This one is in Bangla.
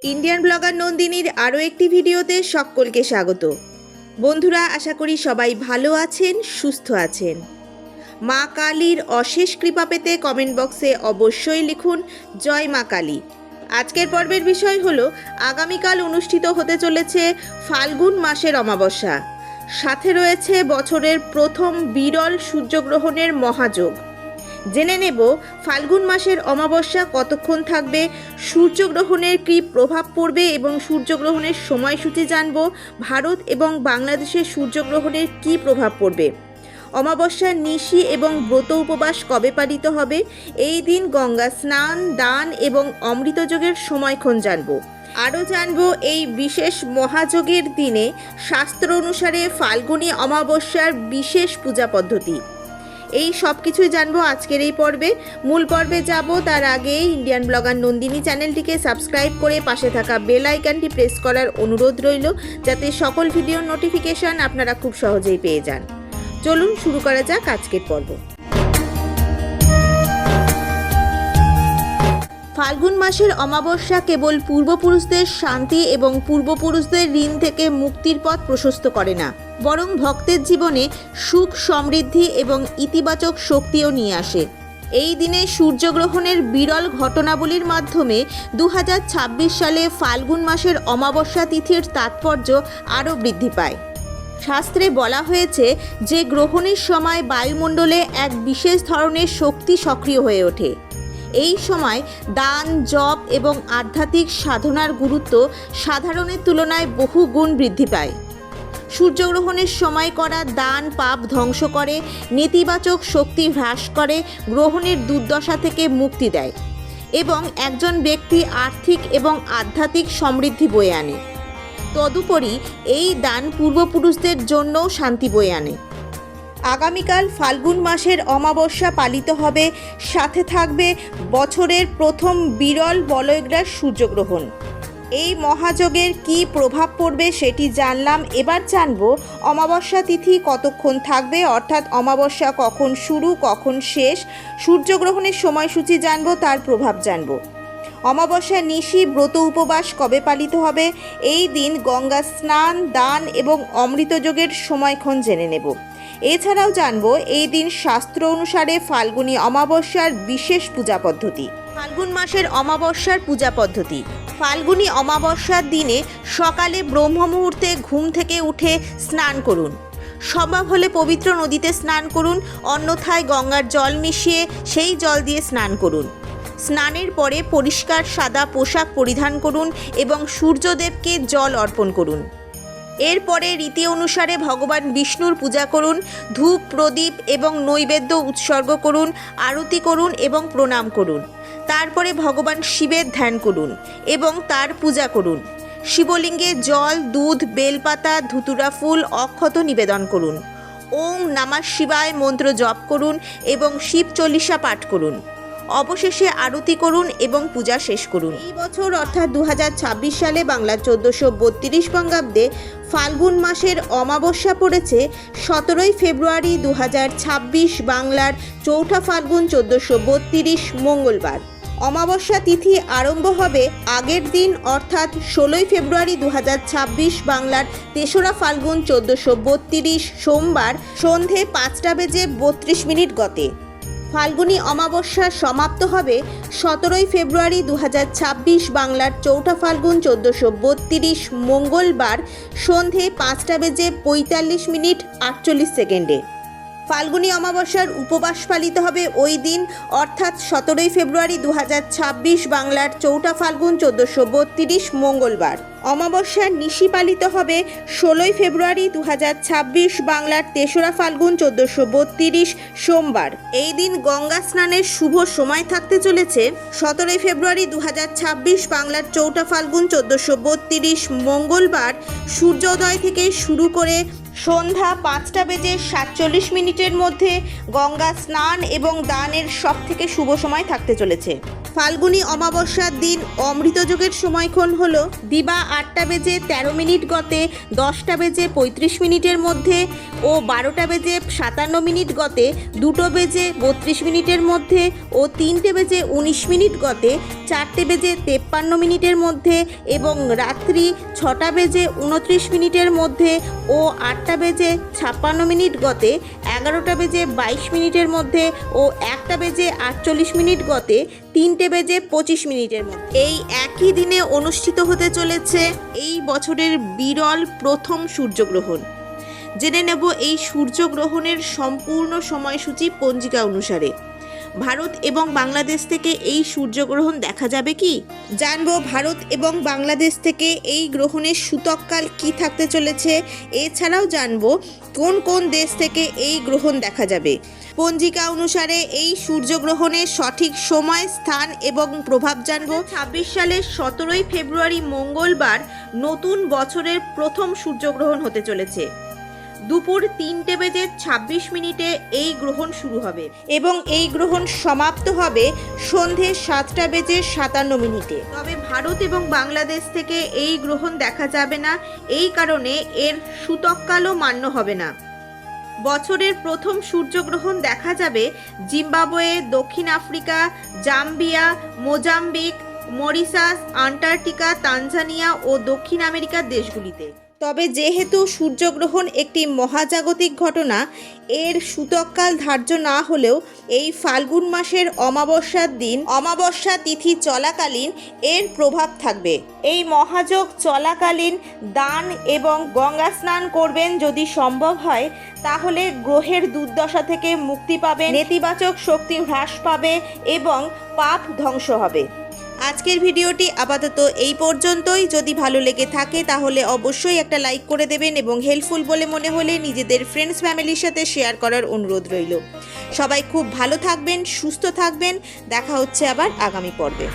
ইন্ডিয়ান ব্লগার নন্দিনীর আরও একটি ভিডিওতে সকলকে স্বাগত। বন্ধুরা, আশা করি সবাই ভালো আছেন, সুস্থ আছেন। মা কালীর অশেষ কৃপা পেতে কমেন্ট বক্সে অবশ্যই লিখুন জয় মা কালী। আজকের পর্বের বিষয় হলো আগামীকাল অনুষ্ঠিত হতে চলেছে ফাল্গুন মাসের অমাবস্যা। সাথে রয়েছে বছরের প্রথম বিরল সূর্যগ্রহণের মহাযোগ। জেনে নেব ফাল্গুন মাসের অমাবস্যা কতক্ষণ থাকবে, সূর্যগ্রহণের কী প্রভাব পড়বে এবং সূর্যগ্রহণের সময়সূচি জানব। ভারত এবং বাংলাদেশের সূর্যগ্রহণের কী প্রভাব পড়বে, অমাবস্যার নিশি এবং ব্রত উপবাস কবে পালিত হবে, এই দিন গঙ্গা স্নান, দান এবং অমৃতযোগের সময়ক্ষণ জানব। আরও জানব এই বিশেষ মহাযোগের দিনে শাস্ত্র অনুসারে ফাল্গুনী অমাবস্যার বিশেষ পূজা পদ্ধতি। এই সব কিছুই জানবো আজকের এই পর্বে। মূল পর্বে যাব তার আগে ইন্ডিয়ান ব্লগার নন্দিনী চ্যানেলটিকে সাবস্ক্রাইব করে পাশে থাকা বেল আইকনটি প্রেস করার অনুরোধ রইল, যাতে সকল ভিডিওর নোটিফিকেশন আপনারা খুব সহজেই পেয়ে যান। চলুন শুরু করা যাক আজকের পর্ব। ফাল্গুন মাসের অমাবস্যা কেবল পূর্বপুরুষদের শান্তি এবং পূর্বপুরুষদের ঋণ থেকে মুক্তির পথ প্রশস্ত করে না, বরং ভক্তের জীবনে সুখ, সমৃদ্ধি এবং ইতিবাচক শক্তিও নিয়ে আসে। এই দিনে সূর্যগ্রহণের বিরল ঘটনাবলীর মাধ্যমে 2026 সালে ফাল্গুন মাসের অমাবস্যা তিথির তাৎপর্য আরও বৃদ্ধি পায়। শাস্ত্রে বলা হয়েছে যে গ্রহণের সময় বায়ুমণ্ডলে এক বিশেষ ধরনের শক্তি সক্রিয় হয়ে ওঠে। এই সময় দান, জপ এবং আধ্যাত্মিক সাধনার গুরুত্ব সাধারণের তুলনায় বহু গুণ বৃদ্ধি পায়। সূর্যগ্রহণের সময় করা দান পাপ ধ্বংস করে, নেতিবাচক শক্তি হ্রাস করে, গ্রহণের দুর্দশা থেকে মুক্তি দেয় এবং একজন ব্যক্তি আর্থিক এবং আধ্যাত্মিক সমৃদ্ধি বয়ে আনে। তদুপরি এই দান পূর্বপুরুষদের জন্যও শান্তি বয়ে আনে। আগামীকাল ফাল্গুন মাসের অমাবস্যা পালিত হবে, সাথে থাকবে বছরের প্রথম বিরল বলয়গ্রাস সূর্যগ্রহণ। এই মহাযোগের কী প্রভাব পড়বে সেটি জানলাম। এবার জানব অমাবস্যা তিথি কতক্ষণ থাকবে, অর্থাৎ অমাবস্যা কখন শুরু কখন শেষ, সূর্যগ্রহণের সময়সূচি জানব, তার প্রভাব জানব। অমাবস্যা নিশি ব্রত উপবাস কবে পালিত হবে, এই দিন গঙ্গা স্নান, দান এবং অমৃতযোগের সময়ক্ষণ জেনে নেব। এছাড়াও জানব এই দিন শাস্ত্র অনুসারে ফাল্গুনী অমাবস্যার বিশেষ পূজা পদ্ধতি। ফাল্গুন মাসের অমাবস্যার পূজা পদ্ধতি। ফাল্গুনী অমাবস্যার দিনে সকালে ব্রহ্ম মুহূর্তে ঘুম থেকে উঠে স্নান করুন। সম্ভব হলে পবিত্র নদীতে স্নান করুন, অন্যথায় গঙ্গার জল মিশিয়ে সেই জল দিয়ে স্নান করুন। স্নানের পরে পরিষ্কার সাদা পোশাক পরিধান করুন এবং সূর্যদেবকে জল অর্পণ করুন। এরপরে রীতি অনুসারে ভগবান বিষ্ণুর পূজা করুন, ধূপ, প্রদীপ এবং নৈবেদ্য উৎসর্গ করুন, আরতি করুন এবং প্রণাম করুন। তারপরে ভগবান শিবের ধ্যান করুন এবং তার পূজা করুন। শিবলিঙ্গে জল, দুধ, বেলপাতা, ধুতুরা ফুল, অক্ষত নিবেদন করুন। ওম নমঃ শিবায় মন্ত্র জপ করুন এবং শিব চল্লিশা পাঠ করুন। অবশেষে আরতি করুন এবং পূজা শেষ করুন। এই বছর অর্থাৎ 2026 সালে বাংলার 1432 বঙ্গাব্দে ফাল্গুন মাসের অমাবস্যা পড়েছে 17 ফেব্রুয়ারি 2026, বাংলার 4 ফাল্গুন 1432 মঙ্গলবার। অমাবস্যা তিথি আরম্ভ হবে আগের দিন অর্থাৎ 16 ফেব্রুয়ারি 2026, বাংলার 3 ফাল্গুন 1432 সোমবার সন্ধে 5:32 গতে। ফাল্গুনী অমাবস্যা সমাপ্ত হবে 17 ফেব্রুয়ারি 2026, বাংলার 4 ফাল্গুন 1432 মঙ্গলবার সন্ধে 5:45 ফাল্গুনী অমাবস্যার উপবাস পালিত হবে ওই দিন অর্থাৎ 17 ফেব্রুয়ারি 2026, বাংলার 4 ফাল্গুন 1432 মঙ্গলবার। অমাবস্যার নিশি পালিত হবে 16 ফেব্রুয়ারি 2026, বাংলার 3 ফাল্গুন 1432 সোমবার। এই দিন গঙ্গা স্নানের শুভ সময় থাকতে চলেছে 17 ফেব্রুয়ারি 2026, বাংলার 4 ফাল্গুন 1432 মঙ্গলবার সূর্যোদয় থেকে শুরু করে সন্ধ্যা 5:47 মধ্যে গঙ্গা স্নান এবং দানের সব থেকে শুভ সময় থাকতে চলেছে। ফাল্গুনী অমাবস্যার দিন অমৃতযোগের সময়ক্ষণ হলো দিবা 8টা বেজে 13 মিনিট গতে 10টা বেজে 35 মিনিটের মধ্যে ও 12টা বেজে 57 মিনিট গতে 2টো বেজে 32 মিনিটের মধ্যে ও 3টে বেজে 19 মিনিট গতে 4টে বেজে 53 মিনিটের মধ্যে এবং রাত্রি 6টা বেজে 29 মিনিটের মধ্যে ও 8টা বেজে 56 মিনিট গতে 11টা বেজে 22 মিনিটের মধ্যে ও 1টা বেজে 48 মিনিট গতে 3টে বেজে 25 মিনিটের মধ্যে এই একই দিনে অনুষ্ঠিত হতে চলেছে এই বছরের বিরল প্রথম সূর্যগ্রহণ। জেনে নেব এই সূর্যগ্রহণের সম্পূর্ণ সময়সূচি পঞ্জিকা অনুসারে। ভারত এবং বাংলাদেশ থেকে এই সূর্যগ্রহণ দেখা যাবে কি জানবো। ভারত এবং বাংলাদেশ থেকে এই গ্রহণের সূতককাল কি থাকতে চলেছে, এছাড়াও জানবো কোন কোন দেশ থেকে এই গ্রহণ দেখা যাবে। পঞ্জিকা অনুসারে এই সূর্যগ্রহণের সঠিক সময়, স্থান এবং প্রভাব জানবো। 26 সালের 17ই ফেব্রুয়ারি মঙ্গলবার নতুন বছরের প্রথম সূর্যগ্রহণ হতে চলেছে। দুপুর 3টে বেজে 26 মিনিটে এই গ্রহণ শুরু হবে এবং এই গ্রহণ সমাপ্ত হবে সন্ধে 7টা বেজে 57 মিনিটে। তবে ভারত এবং বাংলাদেশ থেকে এই গ্রহণ দেখা যাবে না, এই কারণে এর সূতককালও মান্য হবে না। বছরের প্রথম সূর্যগ্রহণ দেখা যাবে জিম্বাবুয়ে, দক্ষিণ Africa, Zambia, Mozambique, Mauritius, Antarctica, Tanzania ও দক্ষিণ আমেরিকার দেশগুলিতে। তবে যেহেতু সূর্যগ্রহণ একটি মহাজাগতিক ঘটনা, এর সূতককাল ধার্য না হলেও এই ফাল্গুন মাসের অমাবস্যার দিন অমাবস্যা তিথি চলাকালীন এর প্রভাব থাকবে। এই মহাযোগ চলাকালীন দান এবং গঙ্গা স্নান করবেন যদি সম্ভব হয়, তাহলে গ্রহের দুর্দশা থেকে মুক্তি পাবে, নেতিবাচক শক্তি হ্রাস পাবে এবং পাপ ধ্বংস হবে। আজকের ভিডিওটি আপাতত এই পর্যন্তই। যদি ভালো লেগে থাকে তাহলে অবশ্যই একটা লাইক করে দেবেন এবং হেল্পফুল বলে মনে হলে নিজেদের ফ্রেন্ডস ফ্যামিলির সাথে শেয়ার করার অনুরোধ রইল। সবাই খুব ভালো থাকবেন, সুস্থ থাকবেন। দেখা হচ্ছে আবার আগামী পর্বে।